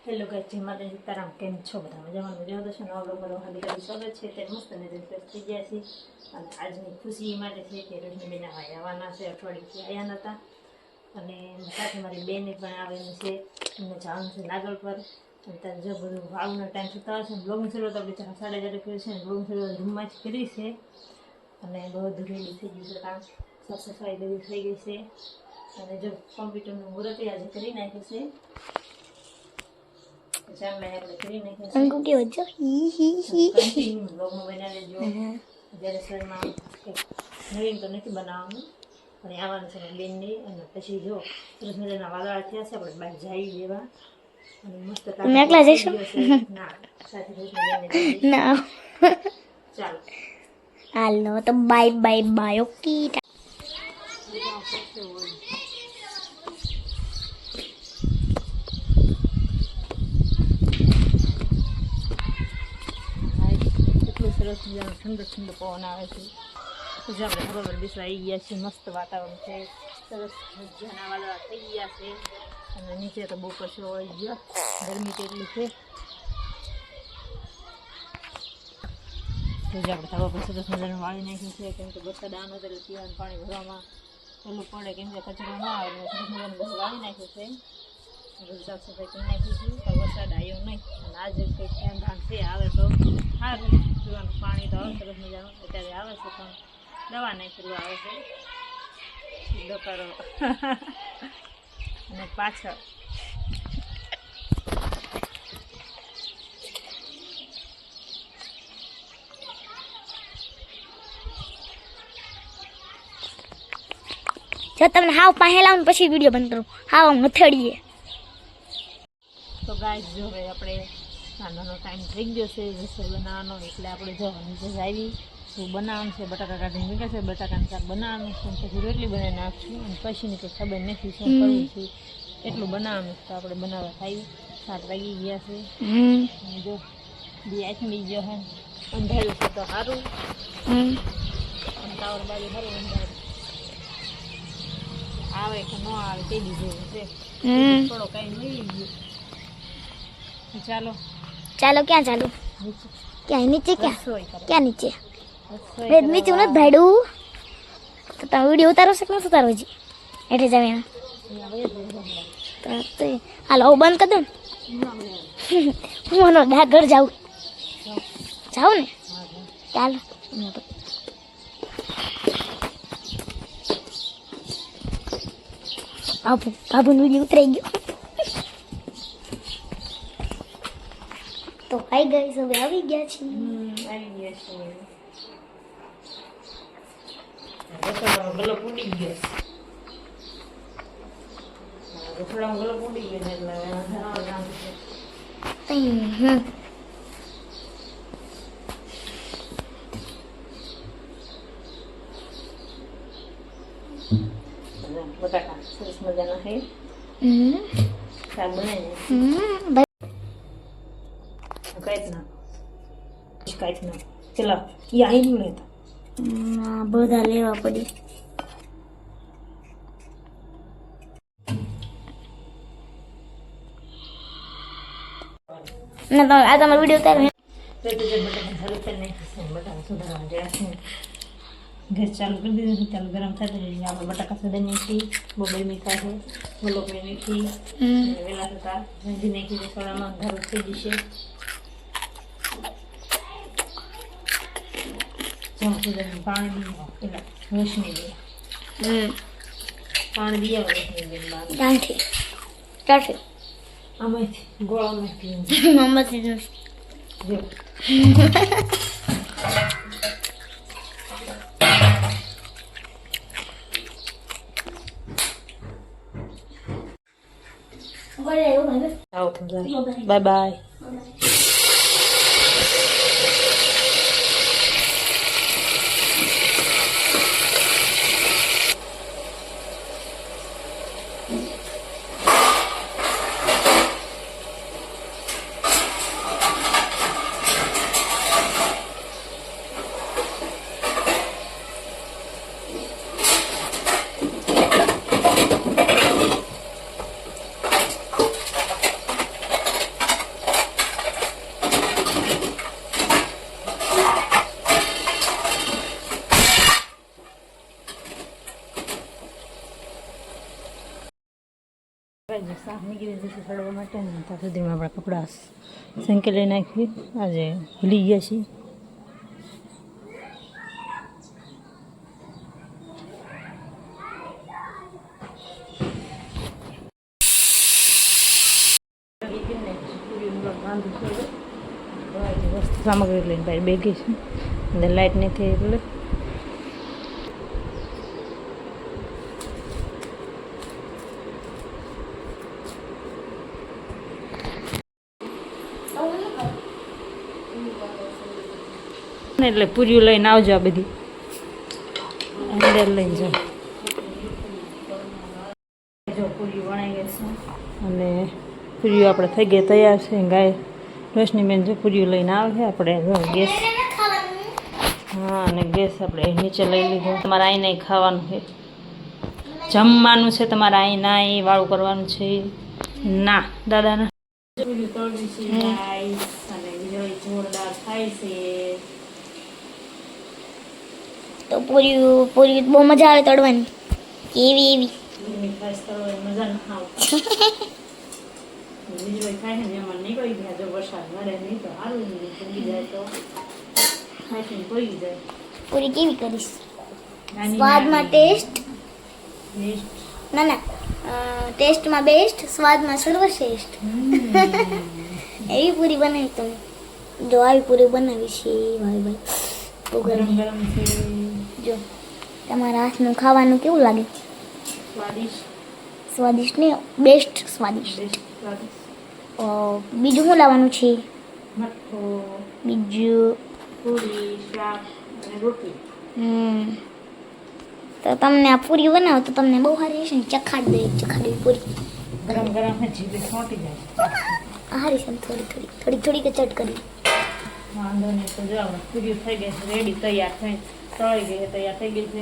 Hello guys, જય માતાજી, સીતારામ. કેમ છો બધા? મજામાં? મજામાં તો છે ને? આપણે બધું હાલી કરી સ્વાગત છે. તે મસ્ત ને ફ્રેશ થઈ ગયા છે. અને આજની ખુશી માટે છે કે રશ્મિબેન આવવાના છે. અઠવાડિયેથી આવ્યા નહોતા. અને સાથે મારી બેને પણ આવેલી છે. એમને જવાનું છે નાગલ પર. અને ત્યારે જો બધું આવવાનો ટાઈમ થતા હશે ને બ્લોગની શરૂઆત આપણે 4:30 કરી છે. ને બ્લોગની શરૂઆત રૂમમાંથી કરી છે. અને બધું રેડી થઈ ગયું છે. કામ સાફ સફાઈ બધી થઈ ગઈ છે. અને જો કોમ્પ્યુટરનું મુહૂર્ત આજે કરી નાખ્યું છે. અંકુ કેવો છો? નવીન તો નથી બનાવવાનું, પણ આવવાનું છે બેનની. અને પછી જો સરસ મજાના વાદળા થયા છે, આપણે બહાર જઈ દેવા. અને મસ્ત એકલા જઈશું? ના, સાથે ના. ચાલો હાલો તો બાય બાય બાય. ઓકે. સરસ મજાનો ઠંડો ઠંડો પવન આવે છે. પછી આપણે બરોબર બેસવા આવી ગયા છીએ. મસ્ત વાતાવરણ છે, સરસ મજાના વાદળા થઈ ગયા છે. અને નીચે તો બહુ પરસેવો વળી ગયો, ગરમી તો એટલી છે. પછી આપણે ધાબા પર સરસ મજાનું વાળી નાખ્યું છે, કેમ કે વરસાદ આવવાનો એટલે પીવાનું પાણી ભરવામાં ઓલું પડે, કેમ કે કચરો ના આવે. સરસ મજાનું બધું વાળી નાખ્યું છે, બધું સાફ સફાઈ કરી નાખી છે. પણ વરસાદ આવ્યો નહીં. અને આજે કંઈક ધ્યાન ભાન છે, આવે તો સારું. પીવાનું પાણી તો આવે સરસ મજાનું અત્યારે આવે છે, પણ દવા નાખેલું આવે છે. ડોકારો અને પાછળ જો તમને હાવ પાસે લાવું પછી વિડીયો બંધ કરું. હાવ આમ હથેળીએ. તો ગાઈસ જો હવે આપણે સાંજનો ટાઈમ થઈ ગયો છે રસોઈ બનાવવાનો, એટલે આપણે જો નીચે આવી શું બનાવવાનું છે. બટાકા કાઢીને મૂક્યા છે, બટાકાનું શાક બનાવવાનું છે. પછી રોટલી બનાવી નાખશું. અને પછીની કંઈ ખબર નથી શું કરવું છે, એટલું બનાવવાનું તો આપણે બનાવવા થાય. 7 વાગી ગયા છે. અને જો બે આથમી ગયો હે, અંધારું છે તો સારું. અમદાવાદ બાજુ સારું અંધારું આવે કે ન આવે તે દીધું છે. થોડો કાંઈ મળી ગયો. ચાલો ચાલો. ક્યાં ચાલો? નીચે. ક્યાં નીચે? ક્યાં રસોઈ કરો. ક્યાં નીચે? રસોઈ નીચે નથી ભાડું. તો તમે વિડીયો ઉતારો છે કે નથી ઉતારો? હજી એટલે જમીને હાલો હું બંધ કરી દઉં ને. હું મને ડાગર જાઉં ને. ચાલો. બાબુનો વિડીયો ઉતરાઈ ગયો. તો હાઈ ગાઈસ, હવે આવી ગયા છીએ. આવી ગયા છે. રસોડામાં ગલો ઉડી ગયો. રસોડામાં ગલો ઉડી ગયો એટલે ધરાવવા જાણ છે. બટાકા સરસ મજાના છે. શાક બનાવીને કાંઈ ના ચલો એ આવી લેતા બધા લેવા પડી. ના તમે આ તમારો વિડીયો ઉતારો. બટાકા ચાલુ કરી નાખીશું. બટાકા સુધારવા ગયા છે. ગેસ ચાલુ કરી દીધું છે. ચાલુ ગરમ થતું જઈએ. આપણે બટાકા સુધારી નાખી. બહુ મીઠા છે. ગોલોકરી નાખી. વેલા થતા રાંધી નાખી. રસોડામાં અંધારું થઈ જશે. પાણી પેલા રોશની દે. પાણી દઈ આવે રોશની બેન બહાર. ચાલશે. આમાંથી ગોળામાંથી આમાંથી જો બાય બાય. શાક નીકળી જશે સડવા માટે ને ત્યાં સુધીમાં આપણા કપડાં સંકેલી નાખી આજે ભૂલી ગયા છીએ. સામગ્રી લઈને બહાર બેગી છે અને લાઇટ નથી એટલે એટલે પૂરીઓ લઈને આવજો. આ બધી અંદર લઈને જાઓ. જો પૂરી વણાઈ ગઈ છે અને પૂરીઓ આપણે થઈ ગઈ તૈયાર છે. ગાય રોશનીબેન જો પૂરીઓ લઈને આવે છે. આપણે જો ગેસ, હા, અને ગેસ આપણે નીચે લઈ લીધો. તમારે અહીં નહીં ખાવાનું છે, જમવાનું છે તમારે અહીં ના અહીં વાળું કરવાનું છે ના દાદાના. પૂરી તળવી છે ગાઈસ અને બીજો જોરદાર થાય છે. તો પૂરી બહુ મજા આવે તળવાની. એવી ખાસ તળવાની મજા ન આવતી. બીજો ખાય ને એમાં નીકળી ગયા. જો વરસાદ મળે નહીં તો સારું નહીં, પડી જાય તો ખાઈને પડી જાય. પૂરી કેવી કરીશ? સ્વાદમાં ટેસ્ટ, ના ના, ટેસ્ટમાં બેસ્ટ, સ્વાદમાં સર્વશ્રેષ્ઠ. એવી પૂરી બનાવી તમે. જો આવી પૂરી બનાવી છે ભાઈ ભાઈ, બહુ ગરમ ગરમ છે. જો તમારા હાથનું ખાવાનું કેવું લાગે? સ્વાદિષ્ટ. સ્વાદિષ્ટ ને બેસ્ટ સ્વાદિષ્ટ. બીજું શું લાવવાનું છે? મઠો, બીજું પૂરી, શાક અને રોટલી. તો તમને આ પૂરી બનાવો તો તમને બહુ સારી હશે ને. ચખાડવી પૂરી ગરમ ગરમ જીભે છોટી જાય. સારી છે. થોડી કે ચટ કરી. વાંધો નહીં. તો જો આપણે પૂરી થઈ ગઈ છે, રેડી, તૈયાર થઈ તળી ગઈ, તૈયાર થઈ ગઈ છે.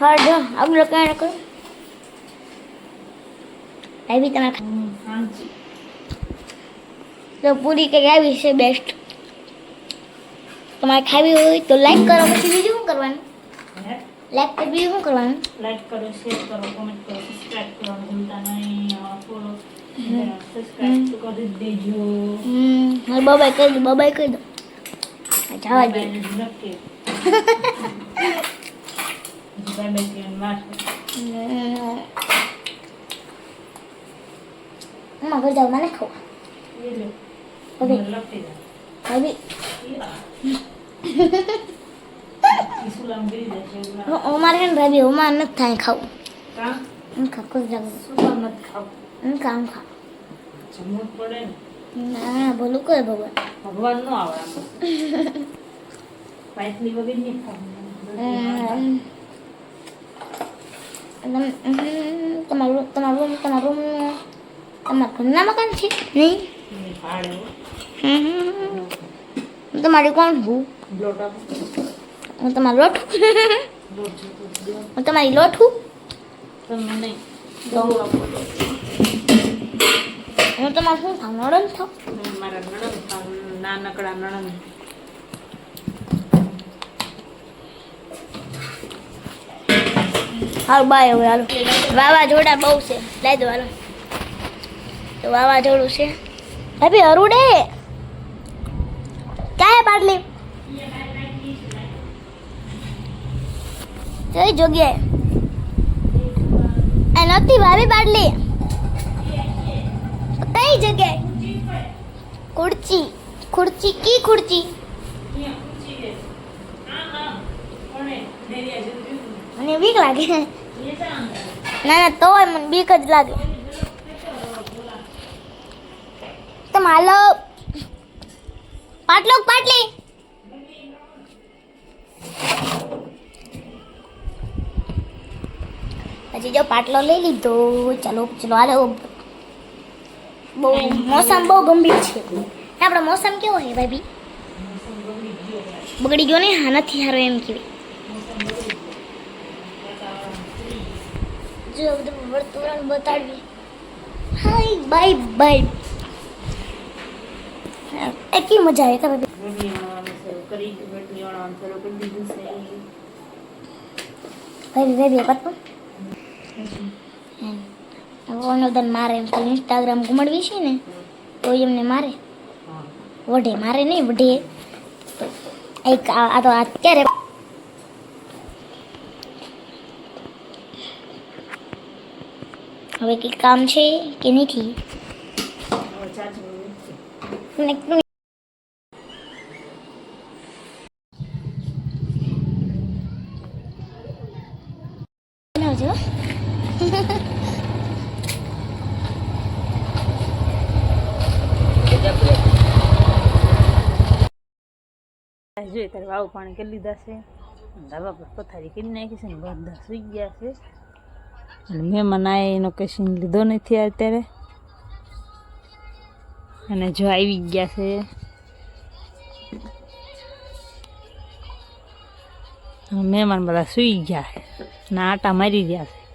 હા જો આગળ કાંઈ કરો આવી તમારે. તો પૂરી કંઈક આવી છે બેસ્ટ. તમારે ખાવી હોય તો લાઈક કરો. પછી બીજું શું કરવાનું? લાઈક કરી બીજું શું કરવાનું? લાઈક કરો, શેર કરો, કોમેન્ટ કરો, સબસ્ક્રાઇબ કરવાનું ભૂલતા નહીં. ફોલો સબસ્ક્રાઇબ તો કરી દેજો. હા, બાય કહી દો, બાય કહી દો. જવા દે. મમ્મા ઘર જાવ, મને ખાવા. અમારે છે ને ભાભી અમારે નથી થાય ખાવું. કામ ખા ના ભલું કરે ભગવાન. ભગવાન નો આવે પાઇપની વગર નહીં ખાવાનું. તમારું ઘરના મકાન છે નહીં? તમારી કોણ હું? હું તમારું લોઠું. હું તમારી લોઠું. હું તમારું શું થાવ? નડન થાવ? મારા નણંદ થાવ, નાનકડા નણંદ. હાલ બાય. હવે હાલો, વાવાઝોડા બહુ છે. લઈ દો હાલો. તો વાવાઝોડું છે ભાભી. હરુડે ક્યાં બાટલી? કઈ જગ્યાએ? નથી ભાભી બાટલી. કઈ જગ્યાએ? ખુરચી કી ખુરચી? મને બીક લાગે. ના તોય મને બીક જ લાગે. તમે હાલો પાટલી. પછી જો પાટલો લઈ લીધો. ચલો હાલો. બહુ મોસમ બહુ ગંભીર છે. આપણો મોસમ કેવો છે ભાભી? બગડી ગયો ને? હા, નથી સારો એમ કહેવાય. જો બધું વર્તુળ બતાડવી. હાય બાય. એટલી મજા આવે ખબર? ભાઈ પપ્પા ઓનોદન મારે એમ ખાલી ઇન્સ્ટાગ્રામ ઘુમાડવી છે ને તો એમને મારે વઢે મારે નહીં વઢે એક આ તો અત્યારે હવે કંઈક કામ છે કે નથી બનાવજો જોઈએ ત્યારે વાવ પાણી કરી લીધા છે ધાબા પર પથારી કરી નાખી છે ને બધા સુઈ ગયા છે અને મહેમાન આયા એનો કશી લીધો નથી અત્યારે અને જો આવી ગયા છે મહેમાન બધા સુઈ ગયા છે ને આટા મારી રહ્યા છે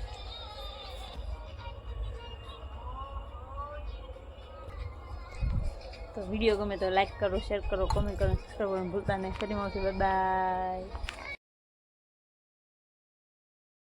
તો વિડીયો ગમે તો લાઈક કરો શેર કરો કોમેન્ટ કરો સબસ્ક્રાઈબ કરવાનું ભૂલતા નહીં ફરી મળશે બાય બાય